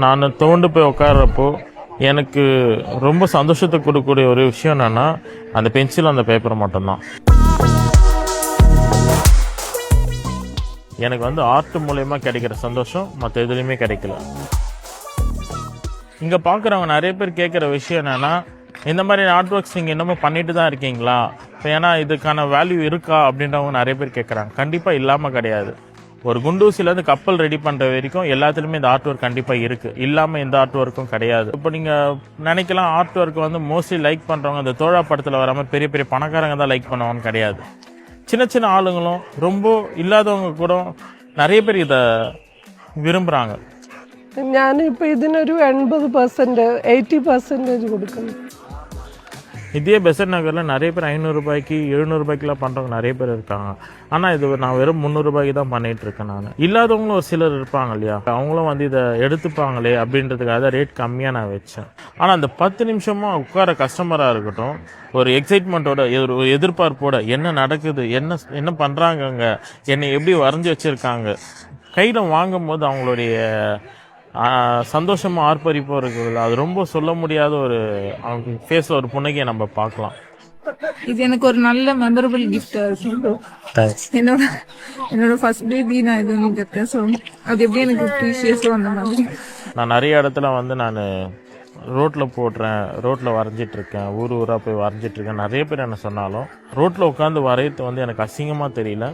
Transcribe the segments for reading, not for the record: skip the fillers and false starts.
நான் தோண்டு போய் உட்கார்றப்போ எனக்கு ரொம்ப சந்தோஷத்தை கொடுக்கக்கூடிய ஒரு விஷயம் என்னென்னா அந்த பென்சில் அந்த பேப்பர் மட்டும்தான். எனக்கு வந்து ஆர்ட் மூலயமா கிடைக்கிற சந்தோஷம் மற்ற எதுலேயுமே கிடைக்கல. இங்கே பார்க்குறவங்க நிறைய பேர் கேட்குற விஷயம் என்னென்னா, இந்த மாதிரி ஆர்ட் ஒர்க்ஸ் நீங்கள் இன்னமும் பண்ணிட்டு தான் இருக்கீங்களா, இப்போ ஏன்னா இதுக்கான வேல்யூ இருக்கா அப்படின்றவங்க நிறைய பேர் கேட்குறாங்க. கண்டிப்பாக இல்லாமல் கிடையாது. ஒரு குண்டூசிலேருந்து கப்பல் ரெடி பண்ணுற வரைக்கும் எல்லாத்துலேயுமே இந்த ஆர்ட் ஒர்க் கண்டிப்பாக இருக்குது. இல்லாமல் எந்த ஆர்ட் ஒர்க்கும் கிடையாது. இப்போ நீங்கள் நினைக்கலாம் ஆர்ட் ஒர்க் வந்து மோஸ்ட்லி லைக் பண்ணுறவங்க அந்த தோழா படத்தில் வர மாதிரி பெரிய பெரிய பணக்காரங்க தான் லைக் பண்ணுவாங்கன்னு கிடையாது. சின்ன சின்ன ஆளுங்களும் ரொம்ப இல்லாதவங்க கூட நிறைய பேர் இதை விரும்புகிறாங்க. ഞാനിപ്പോൾ ഇതിനൊരു 80%, 80% കൊടുക്കുന്നു. இதே பெசன்ட் நகரில் நிறைய பேர் 500 ரூபாய்க்கு 700 ரூபாய்க்குலாம் பண்ணுறவங்க நிறைய பேர் இருக்காங்க. ஆனால் இது நான் வெறும் 300 ரூபாய்க்கு தான் பண்ணிகிட்டு இருக்கேன். நான் இல்லாதவங்களும் ஒரு சிலர் இருப்பாங்க இல்லையா, அவங்களும் வந்து இதை எடுத்துப்பாங்களே அப்படின்றதுக்காக ரேட் கம்மியாக நான் வச்சேன். ஆனால் அந்த 10 நிமிஷமாக உட்கார கஸ்டமராக இருக்கட்டும், ஒரு எக்ஸைட்மெண்ட்டோட ஒரு எதிர்பார்ப்போட என்ன நடக்குது, என்ன பண்ணுறாங்கங்க, என்னை எப்படி வரைஞ்சி வச்சுருக்காங்க, கையில் வாங்கும் போது அவங்களுடைய சந்தோஷமாக ஆர்ப்பரிப்போ இருக்குது. அது ரொம்ப சொல்ல முடியாத ஒரு அவங்க ஃபேஸில் ஒரு புன்னகையை நம்ம பார்க்கலாம். இது எனக்கு ஒரு நல்ல மெமரபிள் கிஃப்டா இருக்கு. என்னோட ஃபர்ஸ்ட் பேபி நான் இது கேட்டேன். ஸோ அது எப்படி எனக்கு ப்ரீஷியஸாக அந்த மாதிரி. நான் நிறைய இடத்துல வந்து நான் ரோட்டில் போடுறேன், ரோட்டில் வரைஞ்சிட்ருக்கேன், ஊராக போய் வரைஞ்சிட்ருக்கேன். நிறைய பேர் என்ன சொன்னாலும் ரோட்டில் உட்காந்து வரையறது வந்து எனக்கு அசிங்கமாக தெரியல.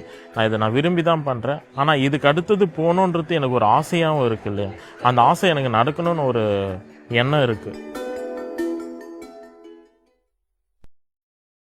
நான் விரும்பி தான் பண்ணுறேன். ஆனால் இதுக்கு அடுத்தது போகணுன்றது எனக்கு ஒரு ஆசையாகவும் இருக்குது இல்லையா, அந்த ஆசை எனக்கு நடக்கணும்னு ஒரு எண்ணம் இருக்குது.